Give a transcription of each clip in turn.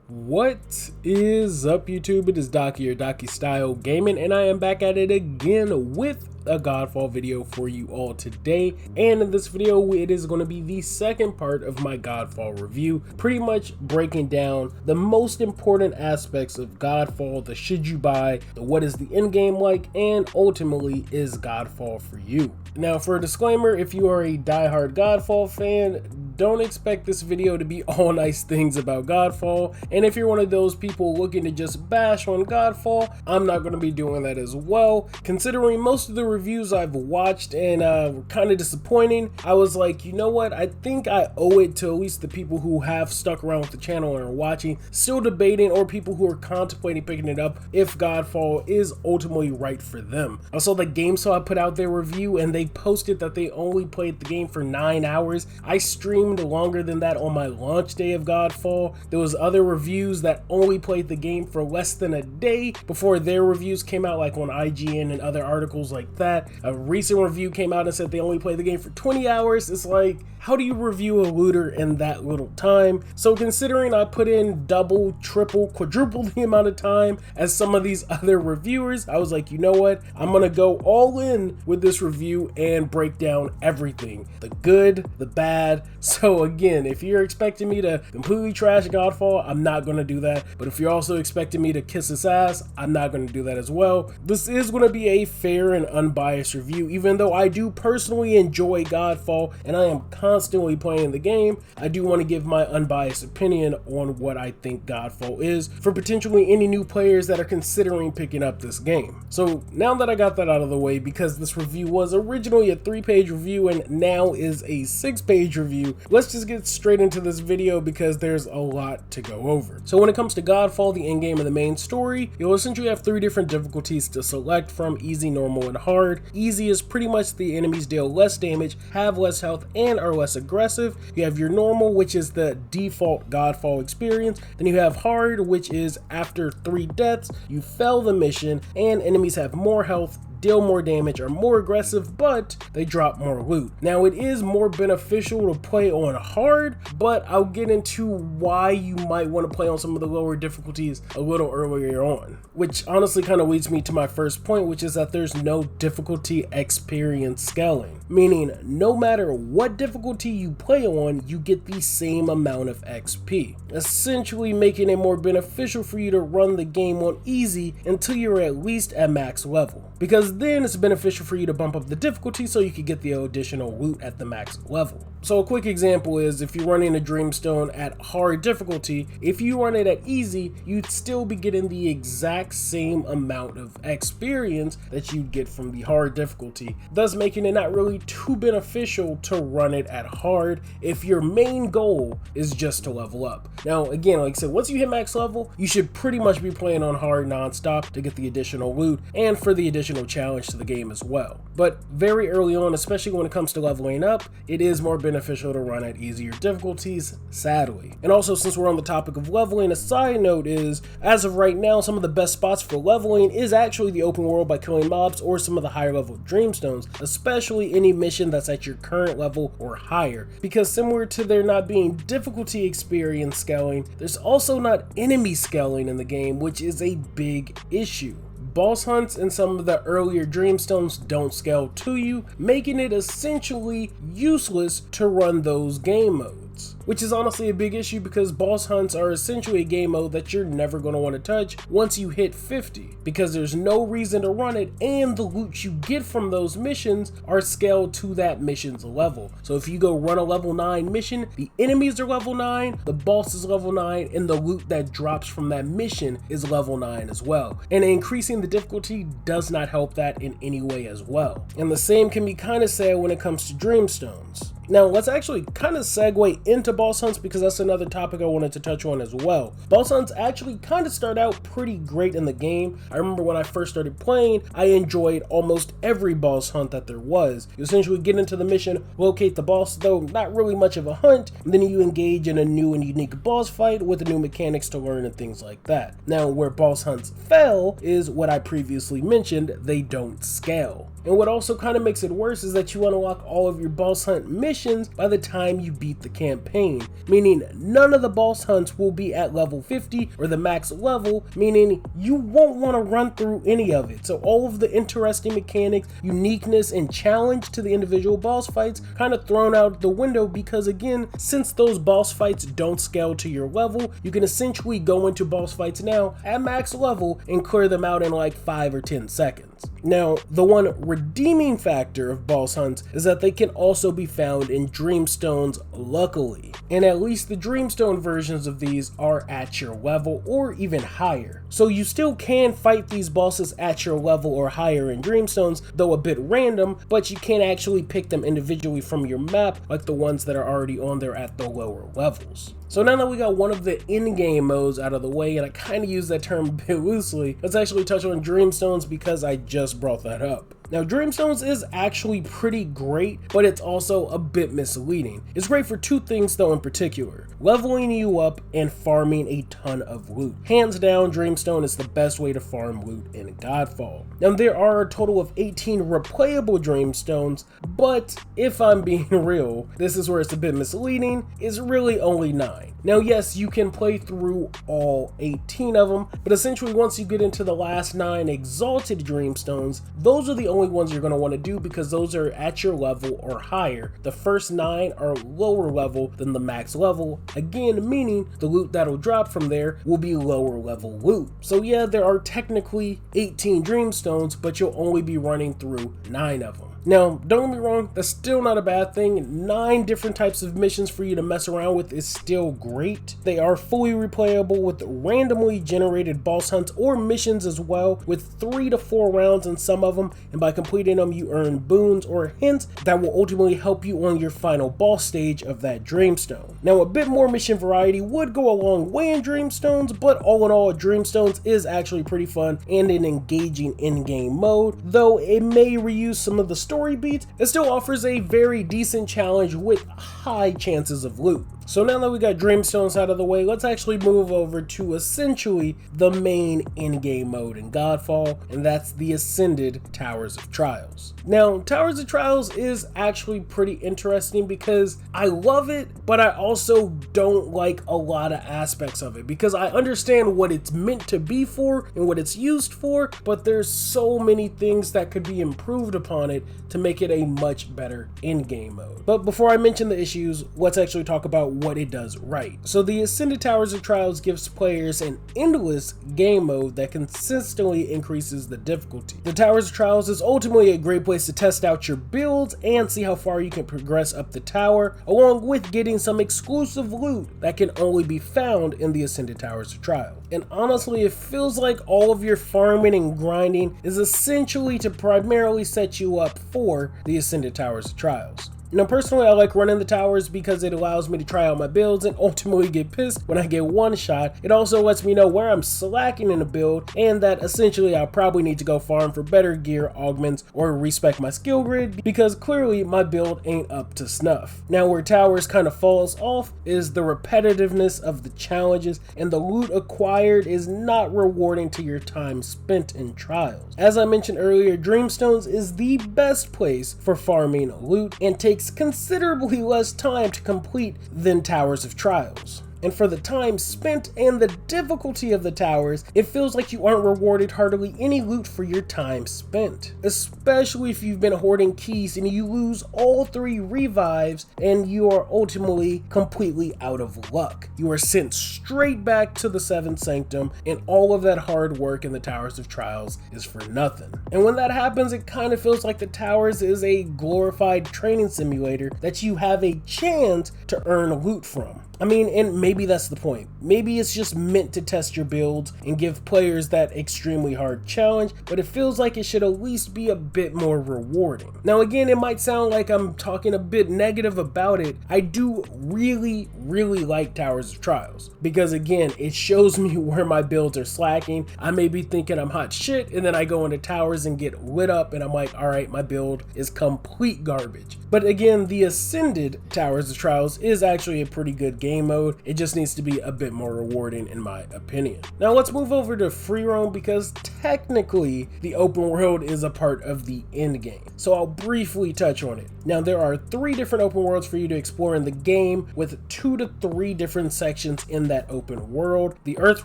What is up, YouTube? It is Docky or Docky Style Gaming, and I am back at it again with a Godfall video for you all today. And in this video, it is going to be the second part of my Godfall review, pretty much breaking down the most important aspects of Godfall, the should you buy, the what is the end game like, and ultimately is Godfall for you. Now, for a disclaimer, if you are a diehard Godfall fan, don't expect this video to be all nice things about Godfall, and if you're one of those people looking to just bash on Godfall, I'm not going to be doing that as well. Considering most of the reviews I've watched and were kind of disappointing, I was like, you know what, I think I owe it to at least the people who have stuck around with the channel and are watching, still debating, or people who are contemplating picking it up if Godfall is ultimately right for them. I saw that GameSpot put out their review and they posted that they only played the game for 9 hours. I streamed longer than that on my launch day of Godfall. There was other reviews that only played the game for less than a day before their reviews came out, like on IGN and other articles like that. A recent review came out and said they only played the game for 20 hours. It's like, how do you review a looter in that little time? So considering I put in double, triple, quadruple the amount of time as some of these other reviewers, I was like, you know what? I'm gonna go all in with this review and break down everything. The good, the bad. So again, if you're expecting me to completely trash Godfall, I'm not gonna do that. But if you're also expecting me to kiss its ass, I'm not gonna do that as well. This is gonna be a fair and unbiased review, even though I do personally enjoy Godfall and I am constantly playing the game. I do want to give my unbiased opinion on what I think Godfall is for potentially any new players that are considering picking up this game. So now that I got that out of the way, because this review was originally a 3-page review and now is a 6-page review, let's just get straight into this video because there's a lot to go over. So when it comes to Godfall, the end game and the main story, you'll essentially have 3 different difficulties to select from: easy, normal, and hard. Easy is pretty much the enemies deal less damage, have less health, and are less aggressive. You have your normal, which is the default Godfall experience. Then you have hard, which is after 3 deaths, you fail the mission, and enemies have more health, deal more damage, are more aggressive, but they drop more loot. Now, it is more beneficial to play on hard, but I'll get into why you might want to play on some of the lower difficulties a little earlier on, which honestly kind of leads me to my first point, which is that there's no difficulty experience scaling, meaning no matter what difficulty you play on, you get the same amount of XP, essentially making it more beneficial for you to run the game on easy until you're at least at max level, because then it's beneficial for you to bump up the difficulty so you can get the additional loot at the max level. So a quick example is if you're running a Dreamstone at hard difficulty, if you run it at easy, you'd still be getting the exact same amount of experience that you'd get from the hard difficulty, thus making it not really too beneficial to run it at hard if your main goal is just to level up. Now again, like I said, once you hit max level, you should pretty much be playing on hard non-stop to get the additional loot and for the additional challenge to the game as well. But very early on, especially when it comes to leveling up, it is more beneficial to run at easier difficulties, sadly. And also, since we're on the topic of leveling, a side note is, as of right now, some of the best spots for leveling is actually the open world by killing mobs or some of the higher level Dreamstones, especially any mission that's at your current level or higher, because similar to there not being difficulty experience scaling, there's also not enemy scaling in the game, which is a big issue. Boss hunts and some of the earlier Dreamstones don't scale to you, making it essentially useless to run those game modes, which is honestly a big issue because boss hunts are essentially a game mode that you're never going to want to touch once you hit 50, because there's no reason to run it and the loot you get from those missions are scaled to that mission's level. So if you go run a level 9 mission, the enemies are level 9, the boss is level 9, and the loot that drops from that mission is level 9 as well. And increasing the difficulty does not help that in any way as well. And the same can be kind of said when it comes to Dreamstones. Now let's actually kind of segue into boss hunts because that's another topic I wanted to touch on as well. Boss hunts actually kind of start out pretty great in the game. I remember when I first started playing, I enjoyed almost every boss hunt that there was. You essentially get into the mission, locate the boss, though not really much of a hunt, and then you engage in a new and unique boss fight with the new mechanics to learn and things like that. Now where boss hunts fail is what I previously mentioned, they don't scale. And what also kind of makes it worse is that you unlock all of your boss hunt missions missions by the time you beat the campaign, meaning none of the boss hunts will be at level 50 or the max level, meaning you won't want to run through any of it. So all of the interesting mechanics, uniqueness, and challenge to the individual boss fights kind of thrown out the window, because again, since those boss fights don't scale to your level, you can essentially go into boss fights now at max level and clear them out in like 5 or 10 seconds. Now, the one redeeming factor of boss hunts is that they can also be found in Dreamstones, luckily. And at least the Dreamstone versions of these are at your level or even higher. So you still can fight these bosses at your level or higher in Dreamstones, though a bit random, but you can actually pick them individually from your map like the ones that are already on there at the lower levels. So now that we got one of the in-game modes out of the way, and I kind of use that term a bit loosely, let's actually touch on Dreamstones because I just brought that up. Now, Dreamstones is actually pretty great, but it's also a bit misleading. It's great for two things though in particular: leveling you up and farming a ton of loot. Hands down, Dreamstone is the best way to farm loot in Godfall. Now, there are a total of 18 replayable Dreamstones, but if I'm being real, this is where it's a bit misleading, it's really only 9. Now yes, you can play through all 18 of them, but essentially once you get into the last 9 exalted Dreamstones, those are the only ones you're going to want to do because those are at your level or higher. The first 9 are lower level than the max level, again meaning the loot that'll drop from there will be lower level loot. So yeah, there are technically 18 Dreamstones, but you'll only be running through 9 of them. Now, don't get me wrong, that's still not a bad thing. 9 different types of missions for you to mess around with is still great. They are fully replayable with randomly generated boss hunts or missions as well, with 3 to 4 rounds in some of them, and by completing them you earn boons or hints that will ultimately help you on your final boss stage of that Dreamstone. Now, a bit more mission variety would go a long way in Dreamstones, but all in all, Dreamstones is actually pretty fun and an engaging in-game mode. Though it may reuse some of the story beats, it still offers a very decent challenge with high chances of loot. So now that we got Dreamstones out of the way, let's actually move over to essentially the main in-game mode in Godfall, and that's the Ascended Towers of Trials. Now, Towers of Trials is actually pretty interesting because I love it, but I also don't like a lot of aspects of it because I understand what it's meant to be for and what it's used for, but there's so many things that could be improved upon it to make it a much better in-game mode. But before I mention the issues, let's actually talk about what it does right. So the Ascended Towers of Trials gives players an endless game mode that consistently increases the difficulty. The Towers of Trials is ultimately a great place to test out your builds and see how far you can progress up the tower, along with getting some exclusive loot that can only be found in the Ascended Towers of Trials. And honestly, it feels like all of your farming and grinding is essentially to primarily set you up for the Ascended Towers of Trials. Now personally, I like running the towers because it allows me to try out my builds and ultimately get pissed when I get one shot. It also lets me know where I'm slacking in a build and that essentially I'll probably need to go farm for better gear augments or respec my skill grid because clearly my build ain't up to snuff. Now where towers kind of falls off is the repetitiveness of the challenges, and the loot acquired is not rewarding to your time spent in trials. As I mentioned earlier, Dreamstones is the best place for farming loot and takes considerably less time to complete than Towers of Trials. And for the time spent and the difficulty of the towers, it feels like you aren't rewarded hardly any loot for your time spent. Especially if you've been hoarding keys and you lose all 3 revives and you are ultimately completely out of luck. You are sent straight back to the 7th Sanctum and all of that hard work in the Towers of Trials is for nothing. And when that happens, it kind of feels like the towers is a glorified training simulator that you have a chance to earn loot from. I mean, and maybe that's the point. Maybe it's just meant to test your builds and give players that extremely hard challenge, but it feels like it should at least be a bit more rewarding. Now again, it might sound like I'm talking a bit negative about it. I do really like Towers of Trials because again, it shows me where my builds are slacking. I may be thinking I'm hot shit and then I go into towers and get lit up and I'm like, all right, my build is complete garbage. But again, the Ascended Towers of Trials is actually a pretty good game game mode. It just needs to be a bit more rewarding in my opinion. Now let's move over to free roam, because technically the open world is a part of the end game. So I'll briefly touch on it. Now there are 3 different open worlds for you to explore in the game, with 2 to 3 different sections in that open world: the Earth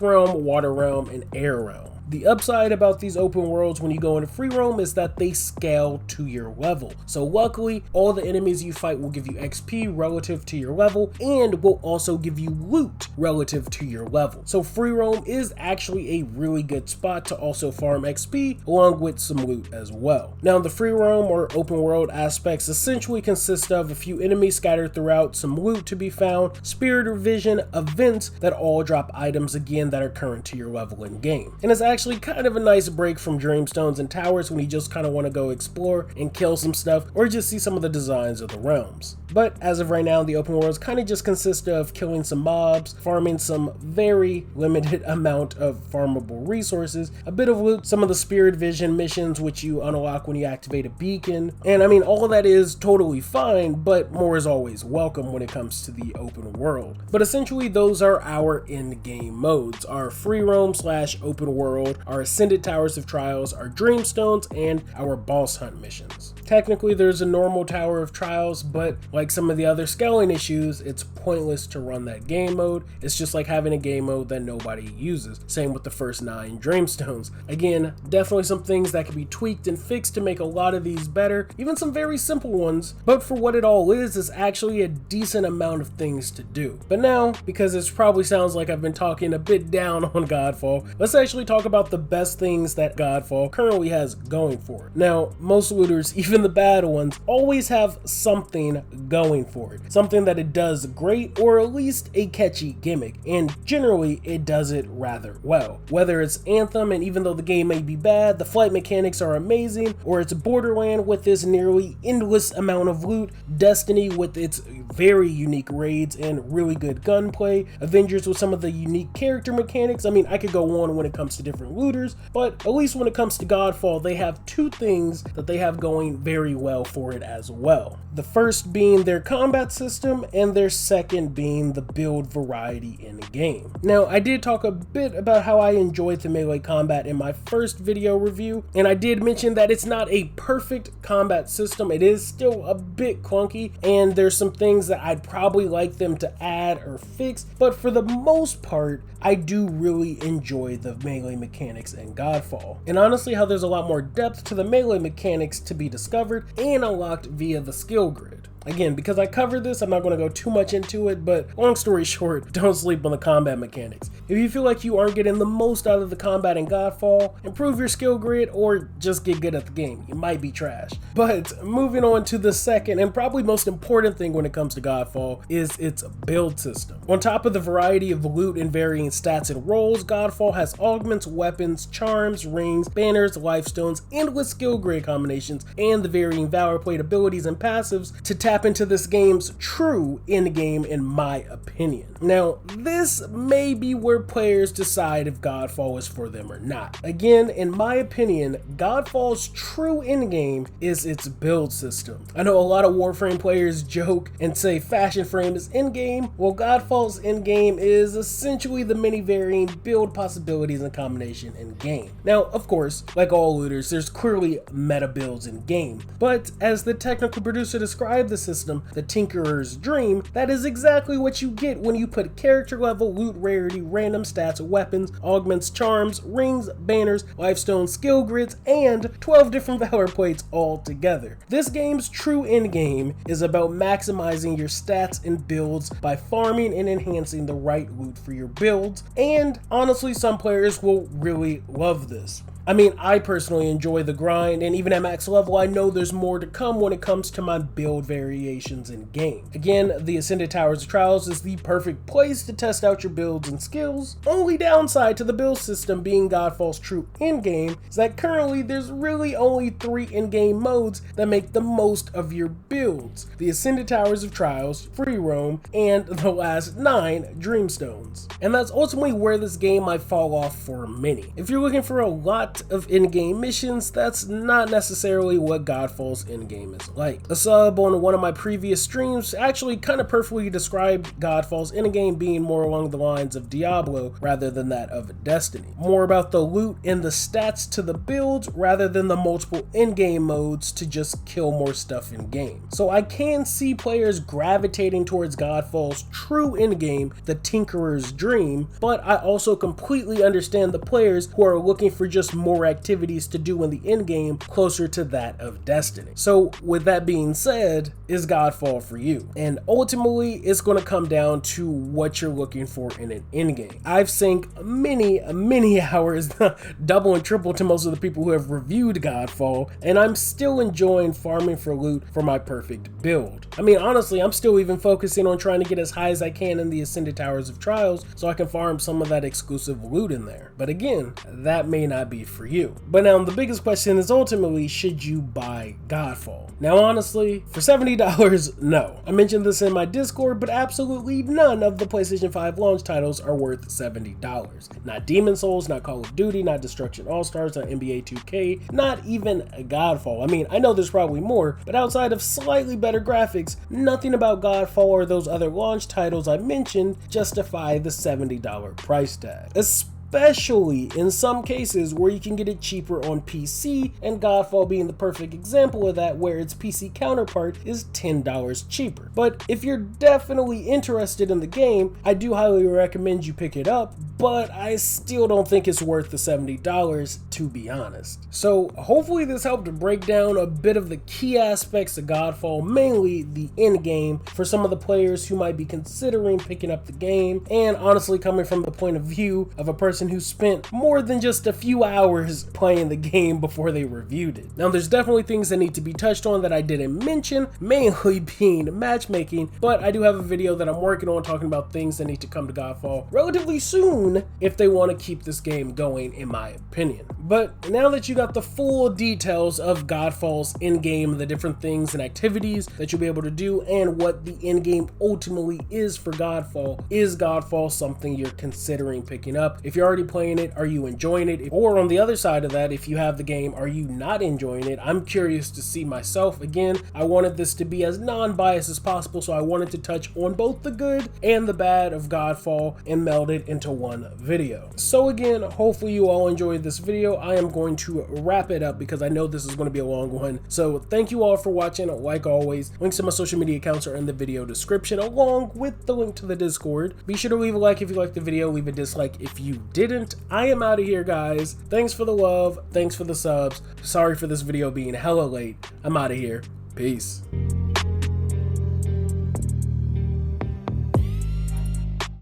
Realm, Water Realm, and Air Realm. The upside about these open worlds when you go into free roam is that they scale to your level. So luckily, all the enemies you fight will give you XP relative to your level, and will also give you loot relative to your level. So free roam is actually a really good spot to also farm XP along with some loot as well. Now the free roam or open world aspects essentially consist of a few enemies scattered throughout, some loot to be found, spirit or vision, events that all drop items again that are current to your level in game. And it's actually kind of a nice break from Dreamstones and towers when you just kind of want to go explore and kill some stuff, or just see some of the designs of the realms. But as of right now, the open worlds kind of just consist of killing some mobs, farming some very limited amount of farmable resources, a bit of loot, some of the spirit vision missions which you unlock when you activate a beacon. And I mean, all of that is totally fine, but more is always welcome when it comes to the open world. But essentially those are our in-game modes: our free roam / open world, our Ascended Towers of Trials, our Dreamstones, and our boss hunt missions. Technically there's a normal Tower of Trials, but like some of the other scaling issues, it's pointless to run that game mode. It's just like having a game mode that nobody uses. Same with the first 9 Dreamstones. Again, definitely some things that can be tweaked and fixed to make a lot of these better, even some very simple ones, but for what it all is actually a decent amount of things to do. But now, because it probably sounds like I've been talking a bit down on Godfall, let's actually talk about the best things that Godfall currently has going for it. Now, most looters, even the bad ones, always have something going for it. Something that it does great, or at least a catchy gimmick, and generally it does it rather well. Whether it's Anthem, and even though the game may be bad, the flight mechanics are amazing, or it's Borderland with this nearly endless amount of loot, Destiny with its very unique raids and really good gunplay, Avengers with some of the unique character mechanics. I mean, I could go on when it comes to different looters, but at least when it comes to Godfall, they have 2 things that they have going very well for it as well. The first being their combat system, and their second being the build variety in the game. Now, I did talk a bit about how I enjoyed the melee combat in my first video review, and I did mention that it's not a perfect combat system. It is still a bit clunky, and there's some things that I'd probably like them to add or fix, but for the most part, I do really enjoy the melee mechanics in Godfall. And honestly, how there's a lot more depth to the melee mechanics to be discovered and unlocked via the skill grid. Again, because I covered this, I'm not going to go too much into it, but long story short, don't sleep on the combat mechanics. If you feel like you aren't getting the most out of the combat in Godfall, improve your skill grid or just get good at the game. You might be trash. But moving on to the second and probably most important thing when it comes to Godfall is its build system. On top of the variety of loot and varying stats and roles, Godfall has augments, weapons, charms, rings, banners, lifestones, endless skill grid combinations, and the varying Valorplate abilities and passives to tap into this game's true end game, in my opinion. Now, this may be where players decide if Godfall is for them or not. Again, in my opinion, Godfall's true end game is its build system. I know a lot of Warframe players joke and say Fashion Frame is end game. Well, Godfall's end game is essentially the many varying build possibilities and combination in game. Now, of course, like all looters, there's clearly meta builds in game, but as the technical producer described the system, the Tinkerer's Dream, that is exactly what you get when you put character level, loot rarity, random stats, weapons, augments, charms, rings, banners, lifestone, skill grids, and 12 different Valor plates all together. This game's true end game is about maximizing your stats and builds by farming and enhancing the right loot for your builds, and honestly, some players will really love this. I mean, I personally enjoy the grind, and even at max level, I know there's more to come when it comes to my build variations in game. Again, the Ascended Towers of Trials is the perfect place to test out your builds and skills. Only downside to the build system being Godfall's true endgame is that currently there's really only 3 in-game modes that make the most of your builds: the Ascended Towers of Trials, Free Roam, and the last 9 Dreamstones. And that's ultimately where this game might fall off for many. If you're looking for a lot lot of in-game missions, that's not necessarily what Godfall's in-game is like. A sub on one of my previous streams actually kind of perfectly described Godfall's in-game being more along the lines of Diablo rather than that of Destiny. More about the loot and the stats to the build rather than the multiple in-game modes to just kill more stuff in-game. So I can see players gravitating towards Godfall's true in-game, the Tinkerer's Dream, but I also completely understand the players who are looking for just more activities to do in the in-game closer to that of Destiny. So with that being said, is Godfall for you? And ultimately, it's going to come down to what you're looking for in an in-game. I've sank many hours, double and triple to most of the people who have reviewed Godfall, and I'm still enjoying farming for loot for my perfect build. I mean, honestly, I'm still even focusing on trying to get as high as I can in the Ascended Towers of Trials so I can farm some of that exclusive loot in there. But again, that may not be for you. But now the biggest question is ultimately, should you buy Godfall? Now honestly, for $70, no. I mentioned this in my Discord, but absolutely none of the PlayStation 5 launch titles are worth $70. Not Demon's Souls, not Call of Duty, not Destruction All-Stars, not NBA 2K, not even Godfall. I mean, I know there's probably more, but outside of slightly better graphics, nothing about Godfall or those other launch titles I mentioned justify the $70 price tag. Especially in some cases where you can get it cheaper on PC, and Godfall being the perfect example of that, where its PC counterpart is $10 cheaper. But if you're definitely interested in the game, I do highly recommend you pick it up, but I still don't think it's worth the $70, to be honest. So hopefully this helped to break down a bit of the key aspects of Godfall, mainly the end game, for some of the players who might be considering picking up the game, and honestly coming from the point of view of a person who spent more than just a few hours playing the game before they reviewed it. Now there's definitely things that need to be touched on that I didn't mention, mainly being matchmaking, but I do have a video that I'm working on talking about things that need to come to Godfall relatively soon if they want to keep this game going, in my opinion. But now that you got the full details of Godfall's in-game, the different things and activities that you'll be able to do, and what the in-game ultimately is for Godfall, is Godfall something you're considering picking up? If you're already playing it, are you enjoying it? Or on the other side of that, if you have the game, are you not enjoying it? I'm curious to see myself. Again, I wanted this to be as non-biased as possible, so I wanted to touch on both the good and the bad of Godfall and meld it into one video. So again, hopefully you all enjoyed this video. I am going to wrap it up because I know this is going to be a long one. So thank you all for watching. Like always, links to my social media accounts are in the video description, along with the link to the Discord. Be sure to leave a like if you liked the video, leave a dislike if you didn't. I am out of here, guys. Thanks for the love. Thanks for the subs. Sorry for this video being hella late. I'm out of here. Peace.